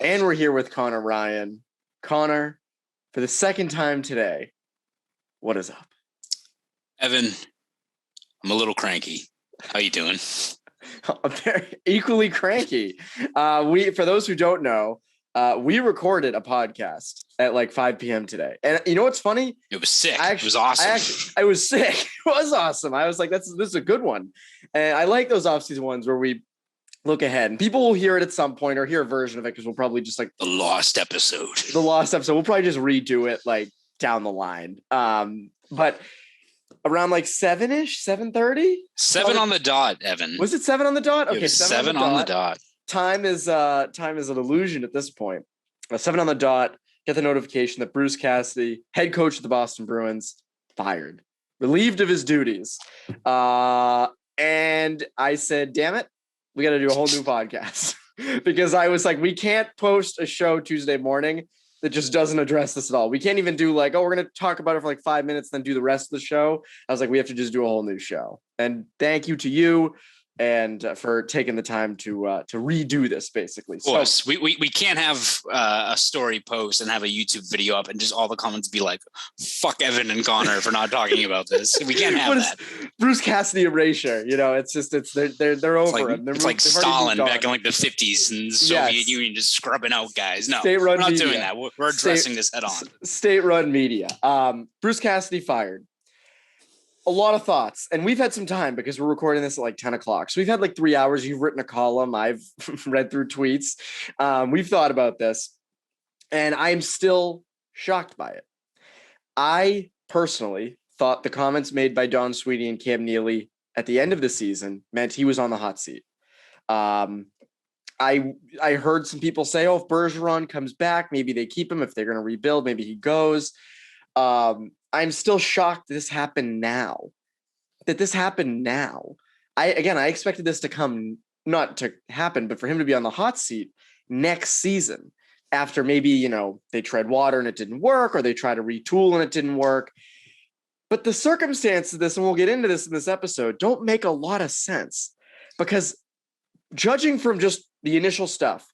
And we're here with Conor Ryan. Conor, for the second time today, what is up? Evan, I'm a little cranky. How you doing? I'm very equally cranky. For those who don't know, we recorded a podcast at like 5 p.m. today. And you know what's funny? It was sick. It was awesome. I was sick. It was awesome. I was like, this is a good one. And I like those off-season ones where we look ahead, and people will hear it at some point or hear a version of it because we'll probably just like the lost episode. We'll probably just redo it like down the line. But around like 7-ish, 7:30, 7 on the dot. Evan, was it 7 on the dot? Okay, 7 on the dot. Time is an illusion at this point. 7 on the dot. Get the notification that Bruce Cassidy, head coach of the Boston Bruins, fired, relieved of his duties. And I said, damn it, we got to do a whole new podcast because I was like, we can't post a show Tuesday morning that just doesn't address this at all. We can't even do like, oh, we're going to talk about it for like 5 minutes, then do the rest of the show. I was like, we have to just do a whole new show. And thank you to you and for taking the time to redo this, basically. Of course, we can't have a story post and have a YouTube video up and just all the comments be like, fuck Evan and Conor for not talking about this. We can't have that. Bruce Cassidy erasure, they're over him. It's like Stalin back in like the 50s and the Soviet Union just scrubbing out guys. No, we're not doing that. We're addressing this head on. State-run media. Bruce Cassidy fired. A lot of thoughts, and we've had some time because we're recording this at like 10 o'clock. So we've had like 3 hours. You've written a column. I've read through tweets. We've thought about this, and I'm still shocked by it. I personally thought the comments made by Don Sweeney and Cam Neely at the end of the season meant he was on the hot seat. I heard some people say, oh, if Bergeron comes back, maybe they keep him. If they're going to rebuild, maybe he goes. I'm still shocked that this happened now. I expected this to come, not to happen, but for him to be on the hot seat next season after maybe, they tread water and it didn't work, or they try to retool and it didn't work. But the circumstances of this, and we'll get into this in this episode, don't make a lot of sense because judging from just the initial stuff,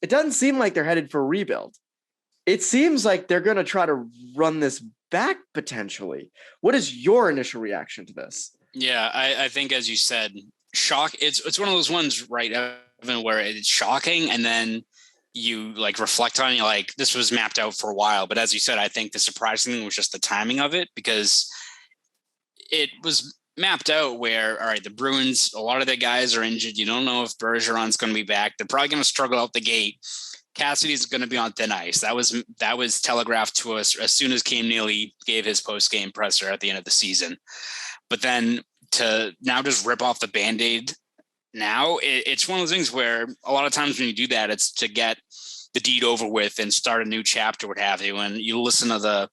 it doesn't seem like they're headed for a rebuild. It seems like they're going to try to run this back potentially. What is your initial reaction to this? Yeah, I think, as you said, shock. It's one of those ones, right, Evan, where it's shocking, and then you like reflect on it, like this was mapped out for a while. But as you said, I think the surprising thing was just the timing of it, because it was mapped out where, all right, the Bruins, a lot of their guys are injured. You don't know if Bergeron's going to be back. They're probably going to struggle out the gate. Cassidy's going to be on thin ice. That was telegraphed to us as soon as Cam Neely gave his post-game presser at the end of the season. But then to now just rip off the Band-Aid now, it's one of those things where a lot of times when you do that, it's to get the deed over with and start a new chapter, what have you. And you listen to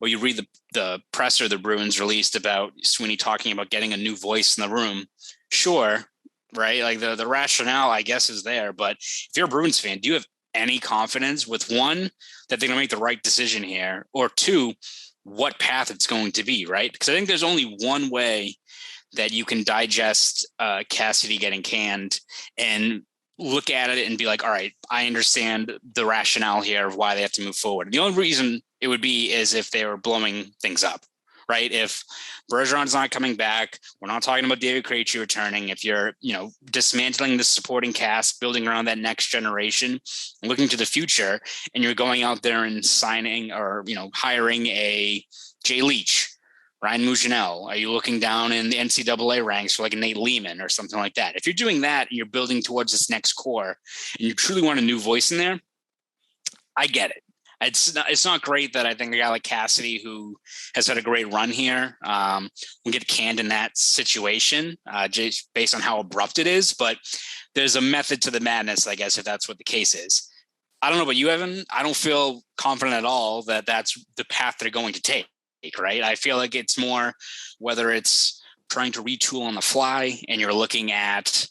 you read the presser the Bruins released about Sweeney talking about getting a new voice in the room. Sure, right? Like the rationale, I guess, is there. But if you're a Bruins fan, do you have any confidence with, one, that they're going to make the right decision here, or two, what path it's going to be, right? Because I think there's only one way that you can digest Cassidy getting canned and look at it and be like, all right, I understand the rationale here of why they have to move forward. The only reason it would be is if they were blowing things up, right? If Bergeron's not coming back, we're not talking about David Krejci returning. If you're, dismantling the supporting cast, building around that next generation, looking to the future, and you're going out there and signing or, hiring a Jay Leach, Ryan Mougenel, are you looking down in the NCAA ranks for like a Nate Lehman or something like that? If you're doing that and you're building towards this next core and you truly want a new voice in there, I get it. It's not great that I think a guy like Cassidy, who has had a great run here, will get canned in that situation just based on how abrupt it is. But there's a method to the madness, I guess, if that's what the case is. I don't know about you, Evan. I don't feel confident at all that that's the path they're going to take, right? I feel like it's more whether it's trying to retool on the fly and you're looking at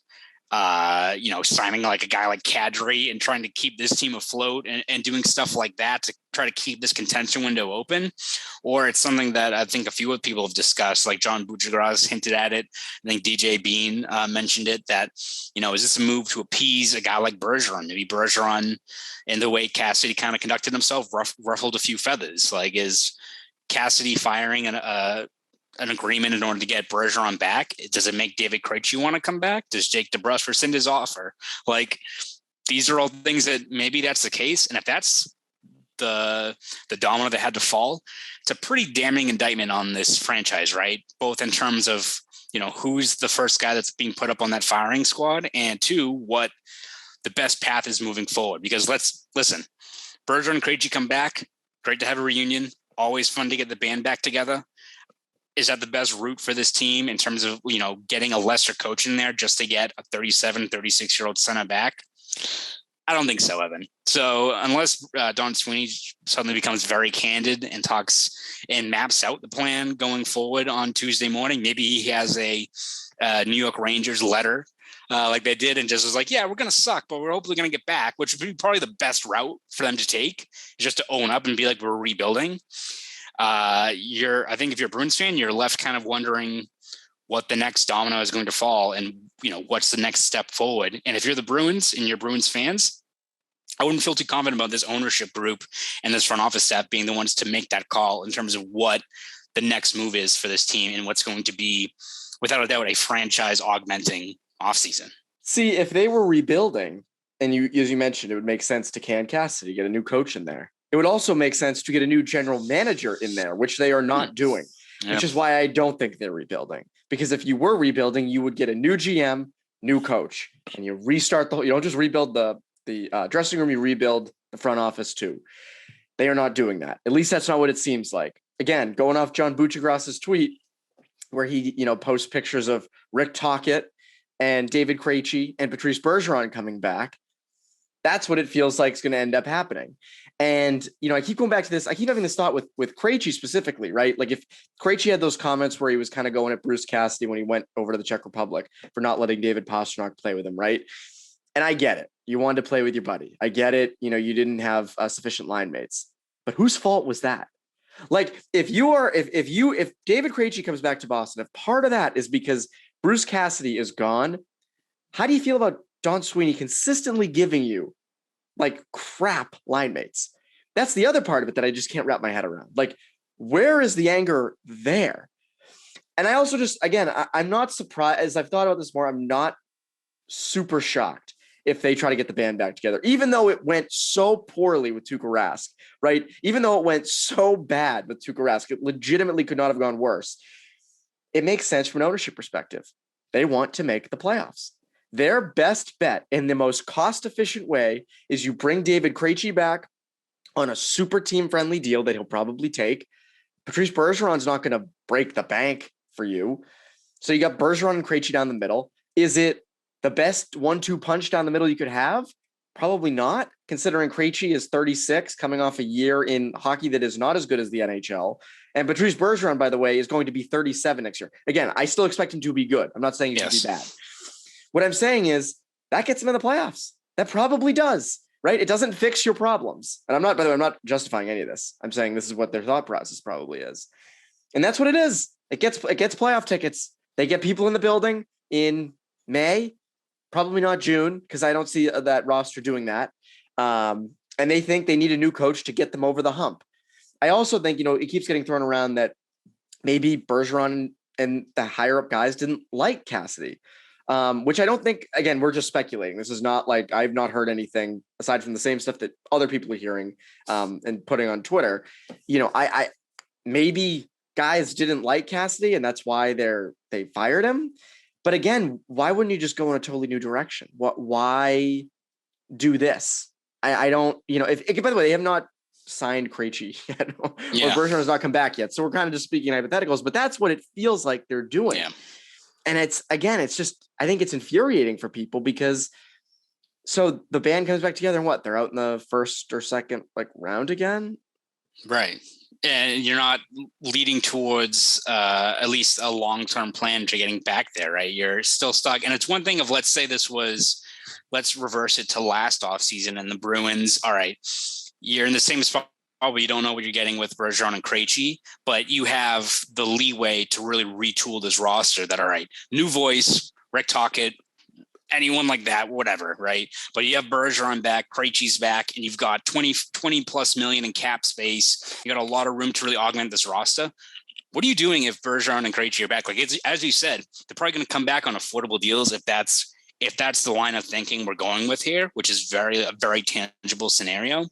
signing like a guy like Kadri and trying to keep this team afloat and doing stuff like that to try to keep this contention window open, or it's something that I think a few people have discussed, like John Buccigross hinted at it. I think DJ Bean mentioned it, that, is this a move to appease a guy like Bergeron? Maybe Bergeron, in the way Cassidy kind of conducted himself, ruffled a few feathers. Like, is Cassidy firing an agreement in order to get Bergeron back? Does it make David Krejci want to come back? Does Jake DeBrusk rescind his offer? Like, these are all things that maybe that's the case. And if that's the domino that had to fall, it's a pretty damning indictment on this franchise, right? Both in terms of, who's the first guy that's being put up on that firing squad, and two, what the best path is moving forward. Because let's listen, Bergeron and Krejci come back. Great to have a reunion. Always fun to get the band back together. Is that the best route for this team in terms of, getting a lesser coach in there just to get a 37, 36-year-old center back? I don't think so, Evan. So unless Don Sweeney suddenly becomes very candid and talks and maps out the plan going forward on Tuesday morning, maybe he has a New York Rangers letter like they did and just was like, yeah, we're going to suck, but we're hopefully going to get back, which would be probably the best route for them to take, is just to own up and be like, we're rebuilding. I think if you're a Bruins fan, you're left kind of wondering what the next domino is going to fall and, what's the next step forward. And if you're the Bruins and you're Bruins fans, I wouldn't feel too confident about this ownership group and this front office staff being the ones to make that call in terms of what the next move is for this team and what's going to be, without a doubt, a franchise augmenting offseason. See, if they were rebuilding, and as you mentioned, it would make sense to can Cassidy, get a new coach in there. It would also make sense to get a new general manager in there, which they are not doing, which is why I don't think they're rebuilding. Because if you were rebuilding, you would get a new GM, new coach, and you restart you don't just rebuild the dressing room, you rebuild the front office too. They are not doing that. At least that's not what it seems like. Again, going off John Buccigross's tweet, where he, posts pictures of Rick Tocchet and David Krejci and Patrice Bergeron coming back. That's what it feels like is going to end up happening. And, I keep going back to this. I keep having this thought with Krejci specifically, right? Like, if Krejci had those comments where he was kind of going at Bruce Cassidy when he went over to the Czech Republic for not letting David Pastrnak play with him, right? And I get it. You wanted to play with your buddy. I get it. You didn't have sufficient line mates. But whose fault was that? Like, if David Krejci comes back to Boston, if part of that is because Bruce Cassidy is gone, how do you feel about Don Sweeney consistently giving you like crap line mates? That's the other part of it that I just can't wrap my head around. Like, where is the anger there? And I also just, again, I'm not surprised. As I've thought about this more, I'm not super shocked if they try to get the band back together, even though it went so poorly with Tuukka Rask, right? Even though it went so bad with Tuukka Rask, it legitimately could not have gone worse. It makes sense from an ownership perspective. They want to make the playoffs. Their best bet in the most cost-efficient way is you bring David Krejci back on a super team-friendly deal that he'll probably take. Patrice Bergeron's not going to break the bank for you. So you got Bergeron and Krejci down the middle. Is it the best 1-2 punch down the middle you could have? Probably not, considering Krejci is 36, coming off a year in hockey that is not as good as the NHL. And Patrice Bergeron, by the way, is going to be 37 next year. Again, I still expect him to be good. I'm not saying he's going to be bad. What I'm saying is that gets him in the playoffs. That probably does, right? It doesn't fix your problems. And by the way, I'm not justifying any of this. I'm saying this is what their thought process probably is. And that's what it is. It gets playoff tickets. They get people in the building in May, probably not June, because I don't see that roster doing that. And they think they need a new coach to get them over the hump. I also think, it keeps getting thrown around that maybe Bergeron and the higher up guys didn't like Cassidy. Which I don't think, again, we're just speculating. This is not like, I've not heard anything aside from the same stuff that other people are hearing and putting on Twitter. I maybe guys didn't like Cassidy and that's why they fired him. But again, why wouldn't you just go in a totally new direction? Why do this? I don't, by the way, they have not signed Krejci yet, or Bergeron has not come back yet. So we're kind of just speaking hypotheticals, but that's what it feels like they're doing. Yeah. And it's just, I think it's infuriating for people because so the band comes back together and what? They're out in the first or second round again. Right. and you're not leading towards at least a long-term plan to getting back there, right? You're still stuck. And it's one thing of, let's reverse it to last offseason and the Bruins. All right, you're in the same spot, but you don't know what you're getting with Bergeron and Krejci, but you have the leeway to really retool this roster that, all right, new voice, Rick Tocchet, anyone like that, whatever, right? But you have Bergeron back, Krejci's back, and you've got 20 plus million in cap space. You got a lot of room to really augment this roster. What are you doing if Bergeron and Krejci are back? Like, it's, as you said, they're probably going to come back on affordable deals if that's the line of thinking we're going with here, which is a very tangible scenario.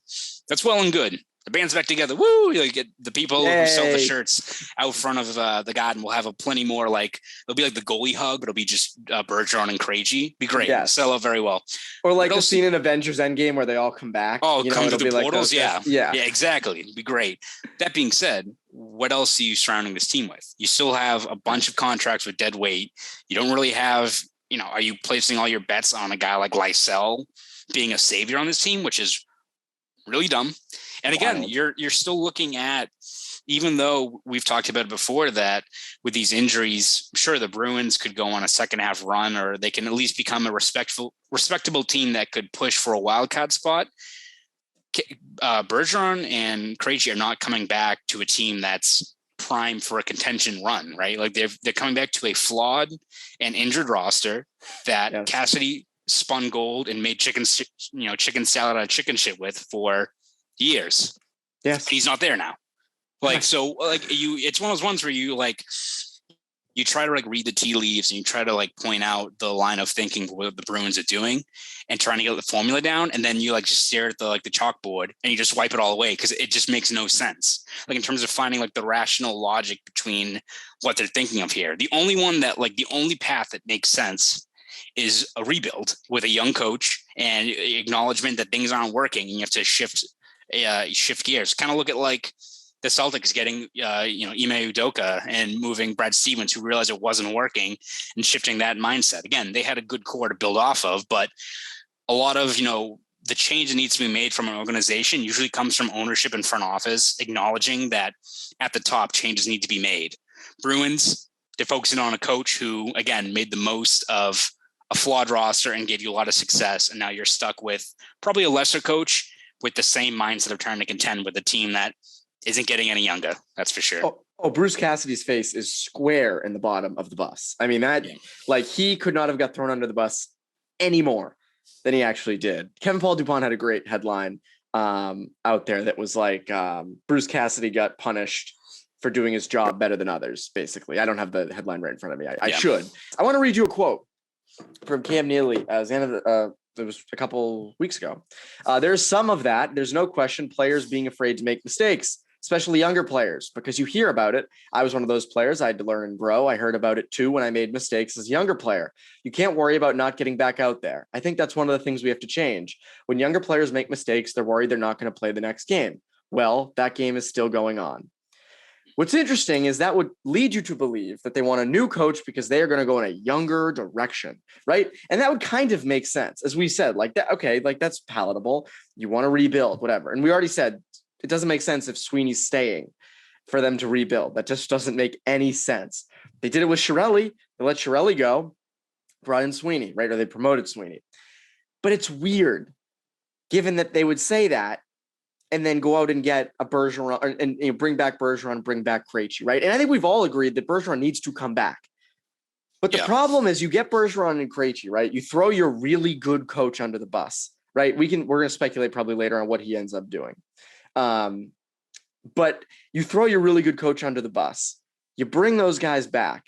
That's well and good. The band's back together. Woo! You get the people who sell the shirts out front of the garden. We'll have a plenty more, like, it'll be like the goalie hug, but it'll be just Bergeron and Krejci. Be great. Yes. Sell out very well. Or like the scene in Avengers Endgame where they all come back. Oh, come through the portals. Like yeah, exactly. It'd be great. That being said, what else are you surrounding this team with? You still have a bunch of contracts with dead weight. You don't really have, are you placing all your bets on a guy like Lysell being a savior on this team, which is really dumb. And again, you're still looking at, even though we've talked about it before, that with these injuries, sure, the Bruins could go on a second half run, or they can at least become a respectable team that could push for a wild card spot. Bergeron and Krejci are not coming back to a team that's prime for a contention run, right? Like they're coming back to a flawed and injured roster that Cassidy spun gold and made chicken salad out of chicken shit with for years. Yes. He's not there now. So it's one of those ones where you try to read the tea leaves and you try to point out the line of thinking what the Bruins are doing and trying to get the formula down. And then you just stare at the chalkboard and you just wipe it all away, because it just makes no sense. In terms of finding the rational logic between what they're thinking of here. The only one that the only path that makes sense is a rebuild with a young coach and acknowledgement that things aren't working and you have to shift gears. Kind of look at the Celtics getting Ime Udoka and moving Brad Stevens, who realized it wasn't working, and shifting that mindset. Again, they had a good core to build off of, but a lot of the change that needs to be made from an organization usually comes from ownership and front office acknowledging that at the top changes need to be made. Bruins, they're focusing on a coach who, again, made the most of a flawed roster and gave you a lot of success, and now you're stuck with probably a lesser coach with the same mindset of trying to contend with a team that isn't getting any younger. That's for sure. Oh, Bruce Cassidy's face is square in the bottom of the bus. I mean, he could not have got thrown under the bus any more than he actually did. Kevin Paul Dupont had a great headline out there that was Bruce Cassidy got punished for doing his job better than others, basically. I don't have the headline right in front of me. I should. I want to read you a quote from Cam Neely it was a couple weeks ago. There's some of that. There's no question, players being afraid to make mistakes, especially younger players, because you hear about it. I was one of those players. I had to learn and grow. I heard about it too when I made mistakes as a younger player. You can't worry about not getting back out there. I think that's one of the things we have to change. When younger players make mistakes, they're worried they're not going to play the next game. Well, that game is still going on. What's interesting is that would lead you to believe that they want a new coach because they are going to go in a younger direction, right? And that would kind of make sense. As we said, that, okay, that's palatable. You want to rebuild, whatever. And we already said it doesn't make sense if Sweeney's staying for them to rebuild. That just doesn't make any sense. They did it with Chiarelli. They let Chiarelli go, brought in Sweeney, right? Or they promoted Sweeney. But it's weird, given that they would say that and then go out and get a Bergeron and bring back Bergeron, bring back Krejci, right? And I think we've all agreed that Bergeron needs to come back. But the problem is you get Bergeron and Krejci, right? You throw your really good coach under the bus, right? We're going to speculate probably later on what he ends up doing. But you throw your really good coach under the bus. You bring those guys back.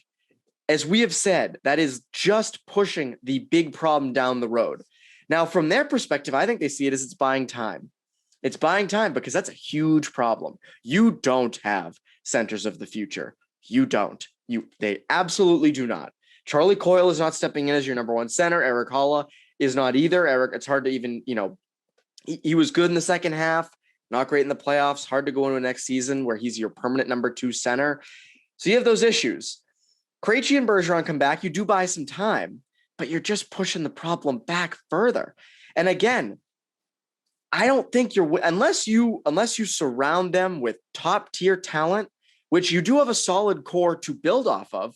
As we have said, that is just pushing the big problem down the road. Now, from their perspective, I think they see it as it's buying time. It's buying time because that's a huge problem. You don't have centers of the future. You don't. They absolutely do not. Charlie Coyle is not stepping in as your number one center. Eric Holla is not either. Eric, it's hard to even, he was good in the second half, not great in the playoffs. Hard to go into next season where he's your permanent number two center. So you have those issues. Krejci and Bergeron come back. You do buy some time, but you're just pushing the problem back further. And again, I don't think unless you surround them with top tier talent, which you do have a solid core to build off of,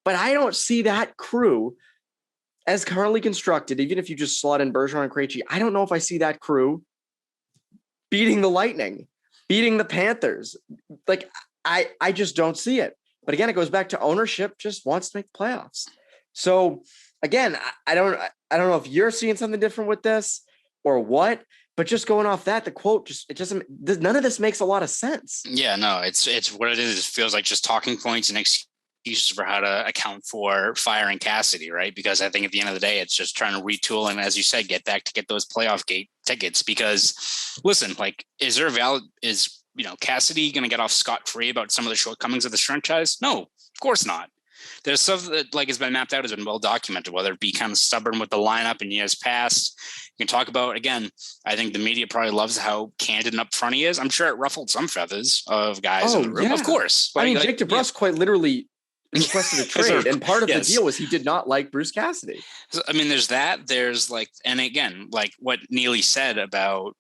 but I don't see that crew as currently constructed. Even if you just slot in Bergeron and Krejci, I don't know if I see that crew beating the Lightning, beating the Panthers. Like I just don't see it. But again, it goes back to ownership just wants to make the playoffs. So again, I don't know if you're seeing something different with this or what. But just going off that, the quote none of this makes a lot of sense. Yeah, no, it's what it is. It feels like just talking points and excuses for how to account for firing Cassidy, right? Because I think at the end of the day, it's just trying to retool and, as you said, get those playoff gate tickets. Because listen, like, is Cassidy going to get off scot-free about some of the shortcomings of the franchise? No, of course not. There's stuff that has been mapped out, has been well documented, whether it be kind of stubborn with the lineup in years past. You can talk about, again, I think the media probably loves how candid and upfront he is. I'm sure it ruffled some feathers of guys in the room, of course. Jake DeBrusk quite literally requested a trade, and part of the deal was he did not like Bruce Cassidy. So, there's that. There's and again, what Neely said about,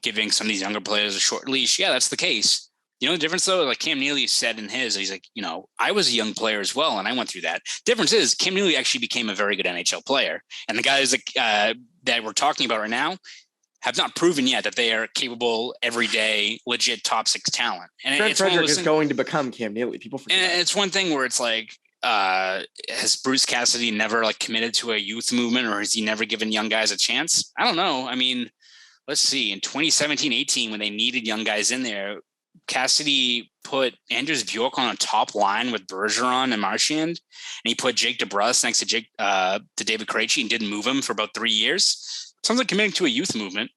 giving some of these younger players a short leash. Yeah, that's the case. The difference, though, like Cam Neely said in his, he's like, I was a young player as well, and I went through that. Difference is Cam Neely actually became a very good NHL player. And the guys that we're talking about right now have not proven yet that they are capable, everyday, legit top 6 talent. And Trent Frederick is going to become Cam Neely. People forget. And it's one thing where it's like, has Bruce Cassidy never committed to a youth movement, or has he never given young guys a chance? I don't know. Let's see. In 2017-18, when they needed young guys in there, Cassidy put Anders Bjork on a top line with Bergeron and Marchand, and he put Jake DeBrusk next to David Krejci and didn't move him for about 3 years. Sounds like committing to a youth movement.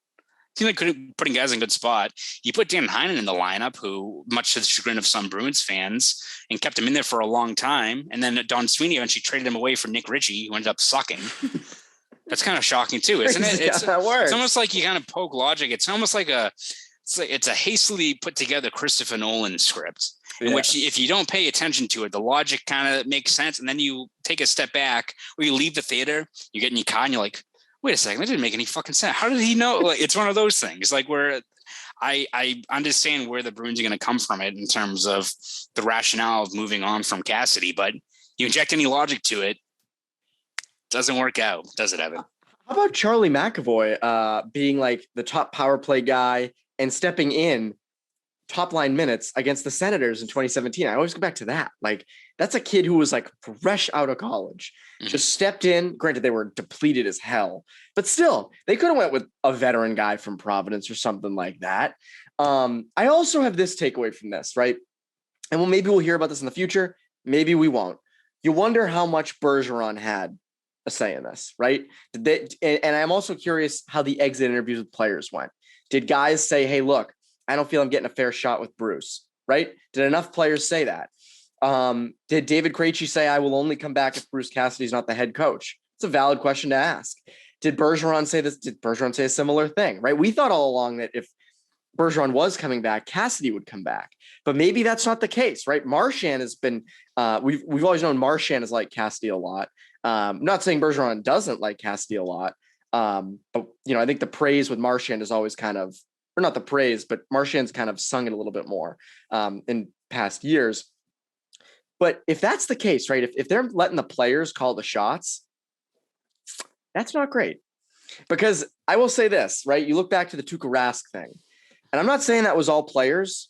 Seems like putting guys in a good spot. He put Dan Heinen in the lineup, who, much to the chagrin of some Bruins fans, and kept him in there for a long time. And then Don Sweeney eventually traded him away for Nick Ritchie, who ended up sucking. That's kind of shocking too, isn't it? It's almost like you kind of poke logic. It's almost like it's a hastily put together Christopher Nolan script, in which if you don't pay attention to it, the logic kind of makes sense. And then you take a step back, or you leave the theater, you get in your car and you're like, wait a second, that didn't make any fucking sense. How did he know? It's one of those things. Where I understand where the Bruins are going to come from it in terms of the rationale of moving on from Cassidy, but you inject any logic to it, doesn't work out, does it, Evan? How about Charlie McAvoy being the top power play guy and stepping in top line minutes against the Senators in 2017? I always go back to that. That's a kid who was fresh out of college, just stepped in. Granted, they were depleted as hell, but still, they could have went with a veteran guy from Providence or something like that. I also have this takeaway from this, right? And maybe we'll hear about this in the future. Maybe we won't. You wonder how much Bergeron had a say in this, right? And I'm also curious how the exit interviews with players went. Did guys say, hey, look, I don't feel I'm getting a fair shot with Bruce, right? Did enough players say that? Did David Krejci say, I will only come back if Bruce Cassidy's not the head coach? It's a valid question to ask. Did Bergeron say this? Did Bergeron say a similar thing, right? We thought all along that if Bergeron was coming back, Cassidy would come back. But maybe that's not the case, right? Marchand has been, we've always known Marchand is like Cassidy a lot. Not saying Bergeron doesn't like Cassidy a lot. But I think the praise with Marchand is always kind of, or not the praise, but Marchand's kind of sung it a little bit more in past years. But if that's the case, right? If they're letting the players call the shots, that's not great. Because I will say this, right? You look back to the Tuukka Rask thing, and I'm not saying that was all players,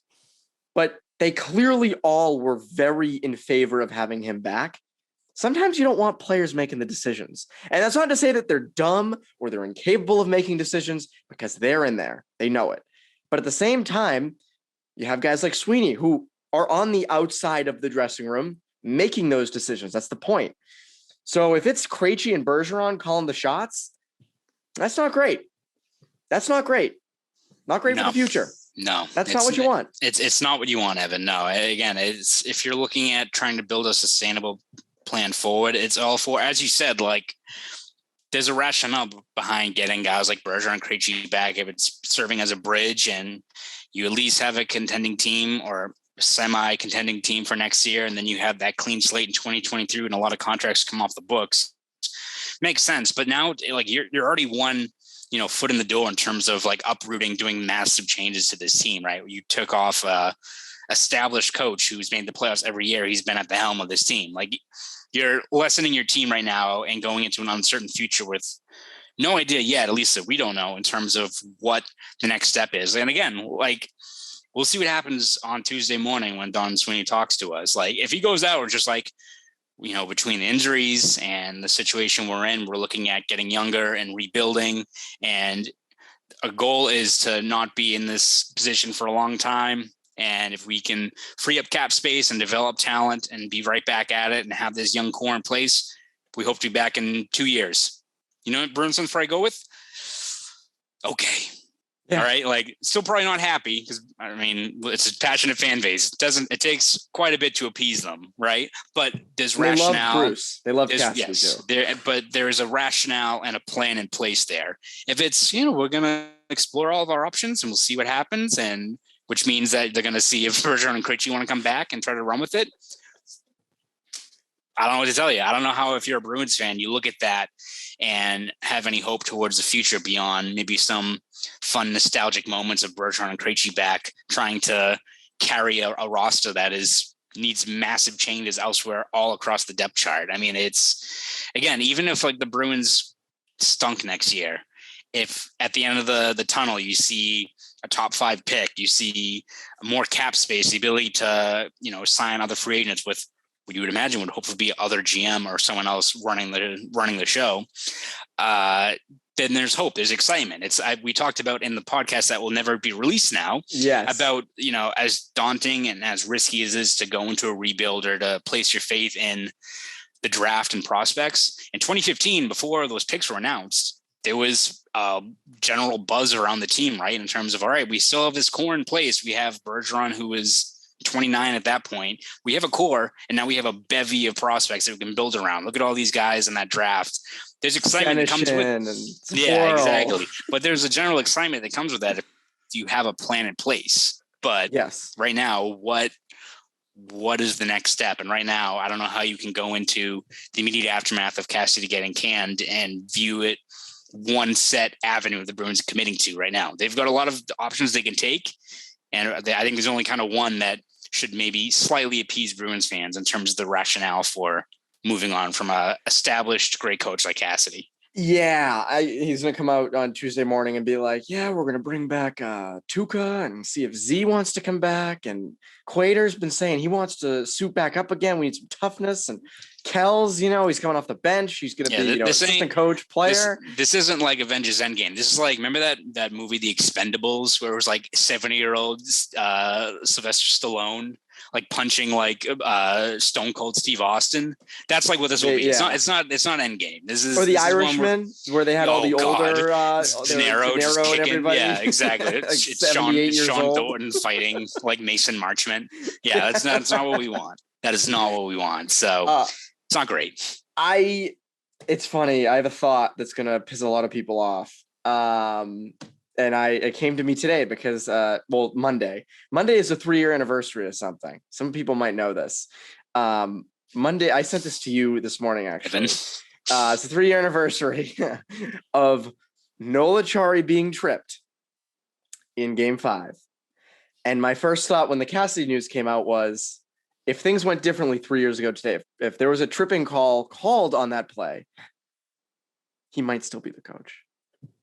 but they clearly all were very in favor of having him back. Sometimes you don't want players making the decisions. And that's not to say that they're dumb or they're incapable of making decisions, because they're in there. They know it. But at the same time, you have guys like Sweeney who are on the outside of the dressing room making those decisions. That's the point. So if it's Krejci and Bergeron calling the shots, that's not great. That's not great. Not great for the future. No, that's not what you want. It's not what you want, Evan. No, again, if you're looking at trying to build a sustainable plan forward, it's all for, as you said, there's a rationale behind getting guys like Bergeron and Krejci back if it's serving as a bridge, and you at least have a contending team or semi-contending team for next year, and then you have that clean slate in 2023 and a lot of contracts come off the books. Makes sense. But now, you're already one foot in the door in terms of like uprooting, doing massive changes to this team, right? You took off a established coach who's made the playoffs every year. He's been at the helm of this team. Like, you're lessening your team right now and going into an uncertain future with no idea yet, at least that we don't know, in terms of what the next step is. And again, like, we'll see what happens on Tuesday morning when Don Sweeney talks to us. Like, if he goes out, we're just like, between the injuries and the situation we're in, we're looking at getting younger and rebuilding. And a goal is to not be in this position for a long time. And if we can free up cap space and develop talent and be right back at it and have this young core in place, we hope to be back in 2 years. You know what Bruins fans I go with? Okay. Yeah. All right. Like, still probably not happy because it's a passionate fan base. It takes quite a bit to appease them. Right. But there's rationale. They love Bruce. They love Cassidy too. But there is a rationale and a plan in place there. If it's, we're going to explore all of our options and we'll see what happens. And which means that they're going to see if Bergeron and Krejci want to come back and try to run with it. I don't know what to tell you. I don't know how, if you're a Bruins fan, you look at that and have any hope towards the future beyond maybe some fun, nostalgic moments of Bergeron and Krejci back, trying to carry a roster that needs massive changes elsewhere all across the depth chart. I mean, it's, again, even if like the Bruins stunk next year, if at the end of the tunnel you see a top 5 pick, you see more cap space, the ability to, sign other free agents with what you would imagine would hopefully be other GM or someone else running the show, then there's hope. There's excitement. We talked about in the podcast that will never be released now. Yes. About, as daunting and as risky as it is to go into a rebuild or to place your faith in the draft and prospects. In 2015, before those picks were announced, there was a general buzz around the team, right? In terms of, all right, we still have this core in place. We have Bergeron, who was 29 at that point. We have a core, and now we have a bevy of prospects that we can build around. Look at all these guys in that draft. There's excitement that comes with, yeah, exactly. But there's a general excitement that comes with that if you have a plan in place. But yes, right now, what is the next step? And right now, I don't know how you can go into the immediate aftermath of Cassidy getting canned and view it one set avenue the Bruins are committing to right now. They've got a lot of options they can take. And I think there's only kind of one that should maybe slightly appease Bruins fans in terms of the rationale for moving on from a established great coach like Cassidy. Yeah, he's going to come out on Tuesday morning and be like, yeah, we're going to bring back Tuca and see if Z wants to come back. And Quater's been saying he wants to suit back up again. We need some toughness. And Kells, he's coming off the bench. He's going to be, assistant coach, player. This isn't like Avengers Endgame. This is like, remember that movie, The Expendables, where it was like 70-year-old Sylvester Stallone, like punching like Stone Cold Steve Austin. That's like what this will be. Yeah. It's not Endgame. This is, or The Irishman, where they had all the older De Niro just kicking. Everybody. Yeah, exactly. Like It's Sean Thornton fighting like Mason Marchment. Yeah, that's not what we want. That is not what we want. So it's not great. It's funny. I have a thought that's gonna piss a lot of people off. And it came to me today because, Monday is a 3-year anniversary of something. Some people might know this. Monday, I sent this to you this morning, actually. It's a 3-year anniversary of Nola Chari being tripped in Game 5. And my first thought when the Cassidy news came out was, if things went differently 3 years ago today, if there was a tripping call called on that play, he might still be the coach.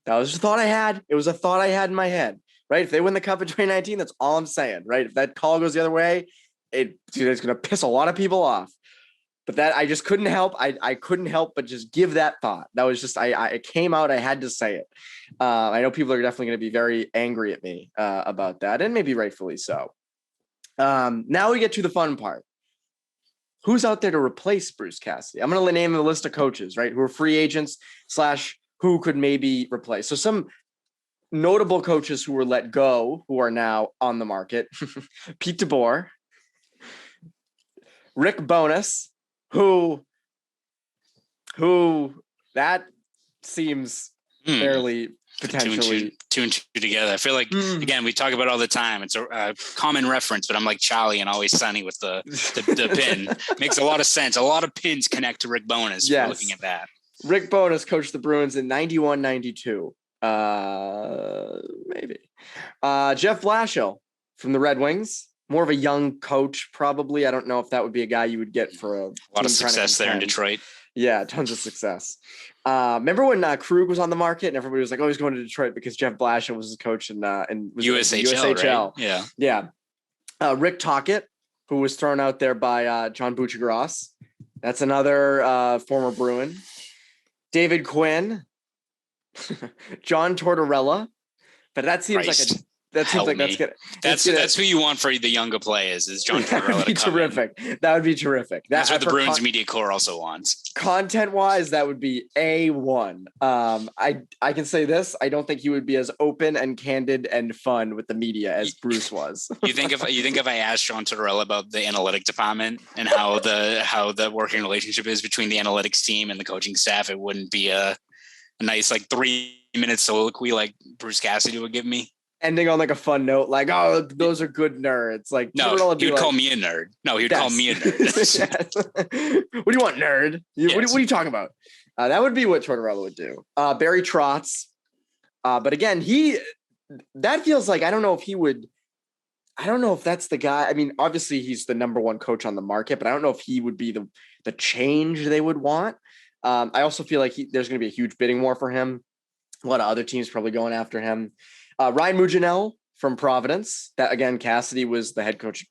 That was just a thought I had. It was a thought I had in my head, right? If they win the cup in 2019, that's all I'm saying, right? If that call goes the other way, it's going to piss a lot of people off. But that I just couldn't help. I couldn't help but just give that thought. That was just, it came out. I had to say it. I know people are definitely going to be very angry at me about that, and maybe rightfully so. Now we get to the fun part. Who's out there to replace Bruce Cassidy? I'm going to name the list of coaches, right? Who are free agents / who could maybe replace. So some notable coaches who were let go, who are now on the market. Pete DeBoer, Rick Bowness, who that seems fairly potentially two and two together. I feel like, again, we talk about it all the time. It's a common reference, but I'm like Charlie and Always Sunny with the pin. Makes a lot of sense. A lot of pins connect to Rick Bowness. Yes. Looking at that. Rick Bowness coached the Bruins in 91-92. Maybe. Jeff Blashill from the Red Wings. More of a young coach, probably. I don't know if that would be a guy you would get for a lot of success there in Detroit. Yeah, tons of success. Remember when Krug was on the market and everybody was like, "Oh, he's going to Detroit because Jeff Blashill was his coach and was USHL, right? Yeah. Rick Tocchet, who was thrown out there by John Buccigross. That's another former Bruin. David Quinn, John Tortorella, but that seems that's good. That's who you want for the younger players is John Tortorella. That would be terrific. That's what the Bruins media core also wants. Content wise, that would be A1. I can say this: I don't think he would be as open and candid and fun with the media as Bruce was. You think if I asked John Tortorella about the analytic department and how the working relationship is between the analytics team and the coaching staff, it wouldn't be a nice 3-minute soliloquy like Bruce Cassidy would give me. Ending on a fun note, oh, those are good nerds. No, he would call me a nerd. No, he would call me a nerd. What do you want, nerd? Yes. What are you talking about? That would be what Tortorella would do. Barry Trotz. But again, that feels like, I don't know if that's the guy. I mean, obviously he's the number one coach on the market, but I don't know if he would be the change they would want. I also feel like there's going to be a huge bidding war for him. A lot of other teams probably going after him. Ryan Muginel from Providence. That again, Cassidy was the head coach,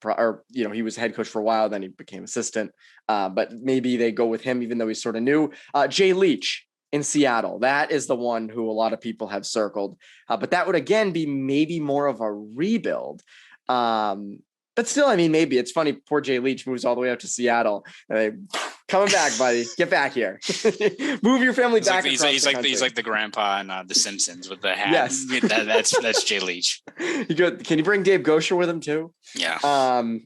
he was head coach for a while. Then he became assistant. But maybe they go with him, even though he's sort of new. Jay Leach in Seattle. That is the one who a lot of people have circled. But that would again be maybe more of a rebuild. But still, I mean, maybe it's funny. Poor Jay Leach moves all the way up to Seattle. Coming back, buddy. Get back here. Move your family back. He's like the grandpa in The Simpsons with the hat. Yes, that's Jay Leach. Can you bring Dave Gosher with him too? Yeah. Oh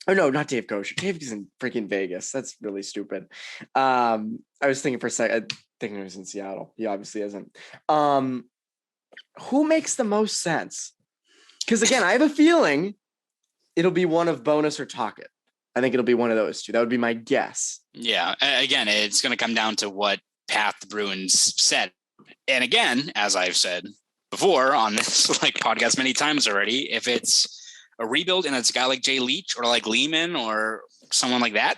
no, not Dave Gosher. Dave is in freaking Vegas. That's really stupid. I was thinking for a second. I think he was in Seattle. He obviously isn't. Who makes the most sense? Because again, I have a feeling it'll be one of Bonus or Tocchet. I think it'll be one of those two. That would be my guess. Yeah. Again, it's going to come down to what path the Bruins set. And again, as I've said before on this podcast many times already, if it's a rebuild and it's a guy like Jay Leach or like Lehman or someone like that,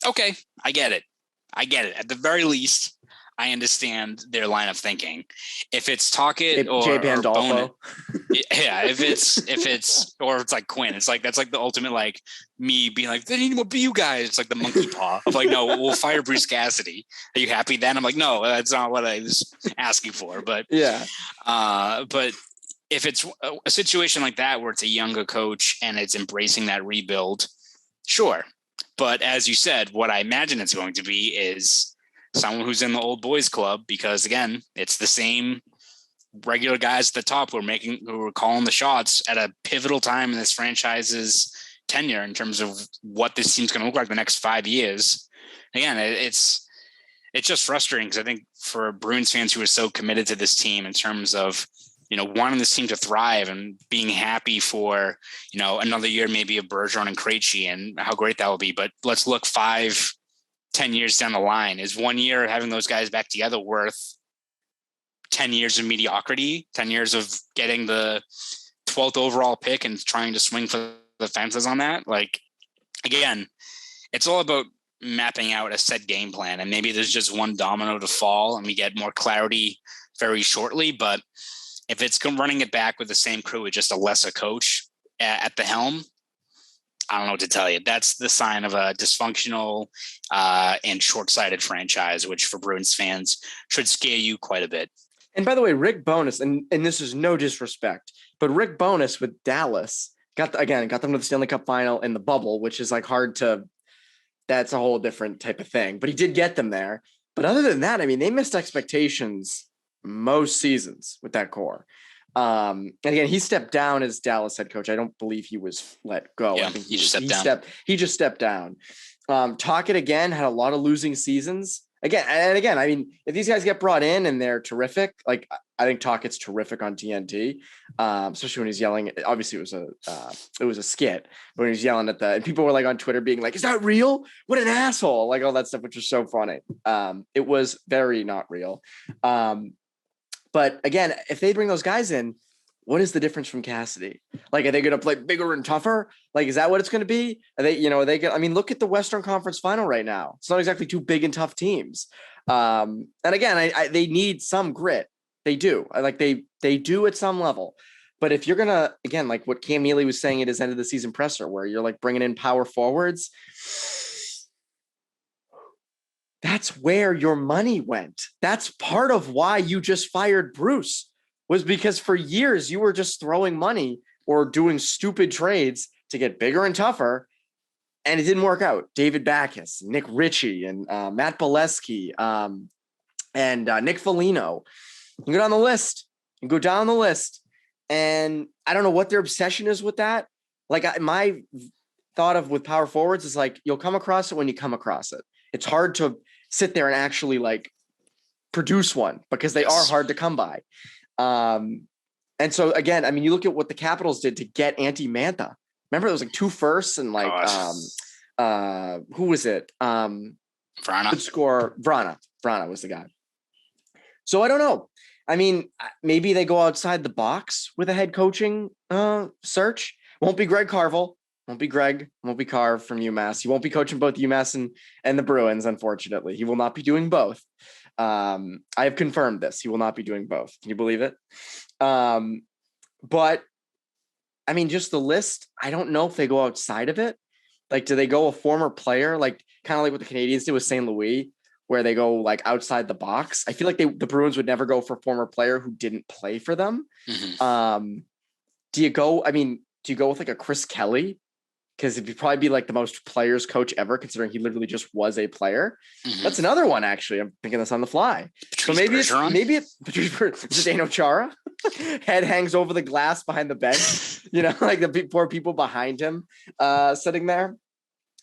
okay, I get it. At the very least, I understand their line of thinking. If it's Tocchet or Pandolfo, yeah. If it's or it's like Quinn, it's like that's like the ultimate me being like, they need more be you guys. It's like the monkey paw of no, we'll fire Bruce Cassidy. Are you happy then? I'm like, no, that's not what I was asking for. But yeah, but if it's a situation like that where it's a younger coach and it's embracing that rebuild, sure. But as you said, what I imagine it's going to be is someone who's in the old boys club, because again, it's the same regular guys at the top who are calling the shots at a pivotal time in this franchise's tenure in terms of what this team's going to look like the next 5 years. Again, it's just frustrating because I think for Bruins fans who are so committed to this team in terms of, wanting this team to thrive and being happy for, another year, maybe of Bergeron and Krejci and how great that will be. But let's look 5-10 years down the line. Is 1 year of having those guys back together worth 10 years of mediocrity, 10 years of getting the 12th overall pick and trying to swing for the fences on that? Again, it's all about mapping out a set game plan, and maybe there's just one domino to fall and we get more clarity very shortly. But if it's running it back with the same crew with just a lesser coach at the helm, I don't know what to tell you. That's the sign of a dysfunctional and short-sighted franchise, which for Bruins fans should scare you quite a bit. And by the way, Rick Bowness, and this is no disrespect, but Rick Bowness with Dallas got them to the Stanley Cup final in the bubble, which is that's a whole different type of thing. But he did get them there. But other than that, I mean, they missed expectations most seasons with that core. And again, he stepped down as Dallas head coach. I don't believe he was let go. Yeah, I think he just stepped down. Tocchet again had a lot of losing seasons. Again, I mean, if these guys get brought in and they're terrific, I think Tocchet's terrific on TNT, especially when he's yelling. Obviously, it was a skit, but when he's yelling at and people were on Twitter being like, "Is that real? What an asshole!" All that stuff, which was so funny. It was very not real. But again, if they bring those guys in, what is the difference from Cassidy? Like, are they going to play bigger and tougher? Like, is that what it's going to be? Are they, I mean, look at the Western Conference Final right now. It's not exactly two big and tough teams. And again, they need some grit. They do. They do at some level. But if you're going to, again, like what Cam Neely was saying at his end of the season presser, where you're like bringing in power forwards, that's where your money went. That's part of why you just fired Bruce, was because for years you were just throwing money or doing stupid trades to get bigger and tougher, and it didn't work out. David Backus, Nick Ritchie, and Matt Bolesky, and Nick Foligno. You go down the list. And I don't know what their obsession is with that. Like, my thought of with power forwards is like, you'll come across it when you come across it. It's hard to sit there and actually like produce one because they are hard to come by. And so again, I mean, you look at what the Capitals did to get Antti Mantha. Remember, it was like 2 firsts and like, who was it? Vrana. Good score. Vrana was the guy. So I don't know. I mean, maybe they go outside the box with a head coaching search. Won't be Greg Carvel. Won't be Carv from UMass. He won't be coaching both UMass and the Bruins, unfortunately. He will not be doing both. I have confirmed this. He will not be doing both. Can you believe it? But, I mean, just the list, I don't know if they go outside of it. Like, do they go a former player? Like, kind of like what the Canadians did with St. Louis, where they go like outside the box. I feel like the Bruins would never go for a former player who didn't play for them. Mm-hmm. Do you go with like a Chris Kelly? Because it'd probably be like the most players coach ever, considering he literally just was a player. Mm-hmm. That's another one, actually. I'm thinking this on the fly. So maybe it's Dano Chara. Head hangs over the glass behind the bench, like the poor people behind him sitting there.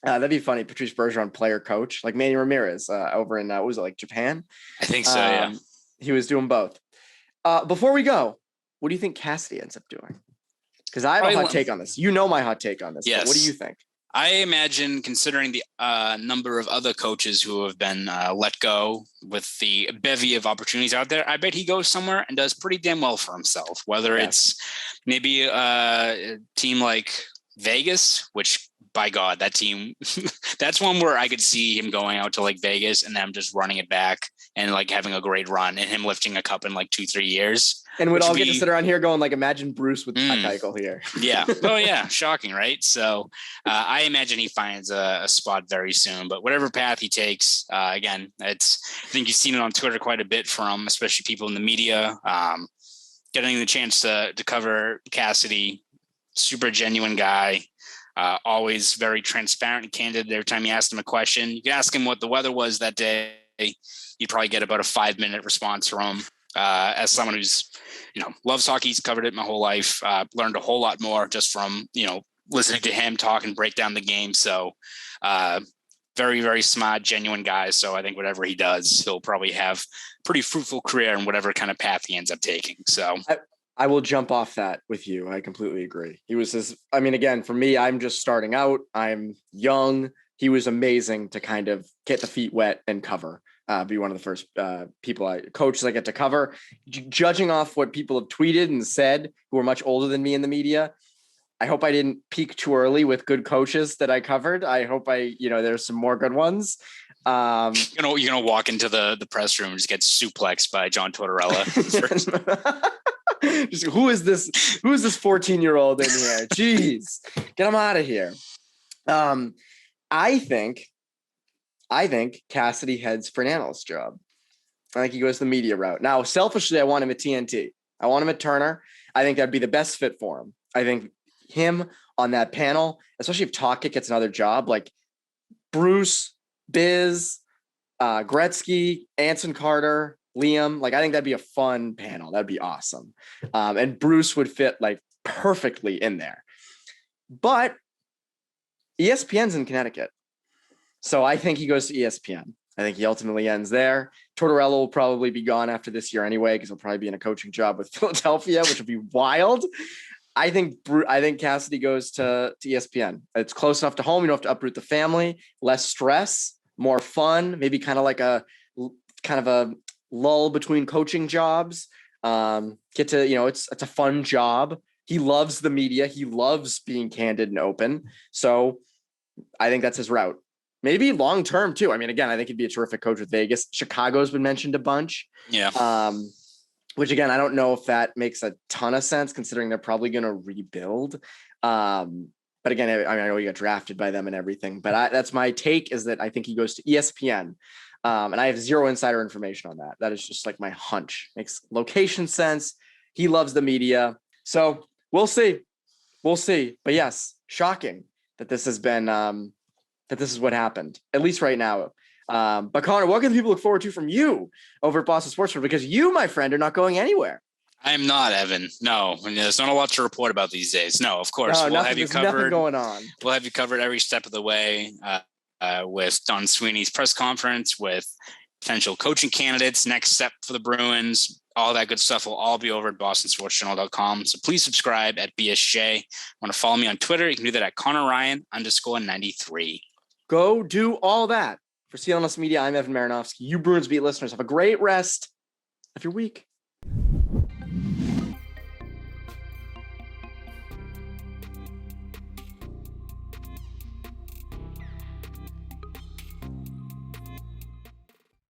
That'd be funny. Patrice Bergeron, player coach, like Manny Ramirez over in, what was it, like Japan? I think so, yeah. He was doing both. Before we go, what do you think Cassidy ends up doing? Because I have a hot take on this. You know my hot take on this. Yes. But what do you think? I imagine, considering the number of other coaches who have been let go with the bevy of opportunities out there, I bet he goes somewhere and does pretty damn well for himself, whether it's maybe a team like Vegas, which, by God, that team, that's one where I could see him going out to like Vegas and them just running it back and like having a great run and him lifting a cup in like 2-3 years. And we'd all get to sit around here going like, imagine Bruce with Eichel here. Yeah. Oh yeah. Shocking. Right. So I imagine he finds a spot very soon, but whatever path he takes, again, I think you've seen it on Twitter quite a bit from, especially people in the media, getting the chance to cover Cassidy, super genuine guy. Always very transparent and candid. Every time you asked him a question, you can ask him what the weather was that day. You'd probably get about a 5-minute response from him. As someone who's, loves hockey, he's covered it my whole life, learned a whole lot more just from, listening to him talk and break down the game. So very, very smart, genuine guy. So I think whatever he does, he'll probably have a pretty fruitful career in whatever kind of path he ends up taking. So I will jump off that with you. I completely agree. Again, for me, I'm just starting out. I'm young. He was amazing to kind of get the feet wet and cover, be one of the first coaches I get to cover. Judging off what people have tweeted and said who are much older than me in the media, I hope I didn't peak too early with good coaches that I covered. I hope there's some more good ones. You're gonna walk into the press room and just get suplexed by John Tortorella. Just, who is this 14-year-old in here? Jeez, get him out of here. I think Cassidy heads for an analyst job. I think he goes the media route. Now, selfishly, I want him at TNT. I want him at Turner. I think that'd be the best fit for him. I think him on that panel, especially if Talkit gets another job, like Bruce, Biz, Gretzky, Anson Carter, Liam, like I think that'd be a fun panel. That'd be awesome. And Bruce would fit like perfectly in there. But ESPN's in Connecticut. So I think he goes to ESPN. I think he ultimately ends there. Tortorella will probably be gone after this year anyway, because he'll probably be in a coaching job with Philadelphia, which would be wild. I think Cassidy goes to ESPN. It's close enough to home. You don't have to uproot the family, less stress, more fun, maybe kind of a lull between coaching jobs. Get to, it's a fun job. He loves the media. He loves being candid and open. So I think that's his route. Maybe long-term too. I mean, again, I think he'd be a terrific coach with Vegas. Chicago's been mentioned a bunch. Yeah. Which again, I don't know if that makes a ton of sense considering they're probably going to rebuild. But again, I know he got drafted by them and everything, but that's my take, is that I think he goes to ESPN. And I have zero insider information on that. That is just like my hunch. Makes location sense. He loves the media. So we'll see. We'll see. But yes, shocking that this has been, that this is what happened, at least right now. But Conor, what can people look forward to from you over at Boston Sports? Because you, my friend, are not going anywhere. I am not, Evan. No, there's not a lot to report about these days. No, of course. We'll have you covered. Nothing going on. We'll have you covered every step of the way with Don Sweeney's press conference, with potential coaching candidates, next step for the Bruins. All that good stuff will all be over at bostonsportsjournal.com. So please subscribe at BSJ. Want to follow me on Twitter? You can do that at ConorRyan_93. Go do all that. For CLNS Media, I'm Evan Marinofsky. You Bruins beat listeners, have a great rest of your week.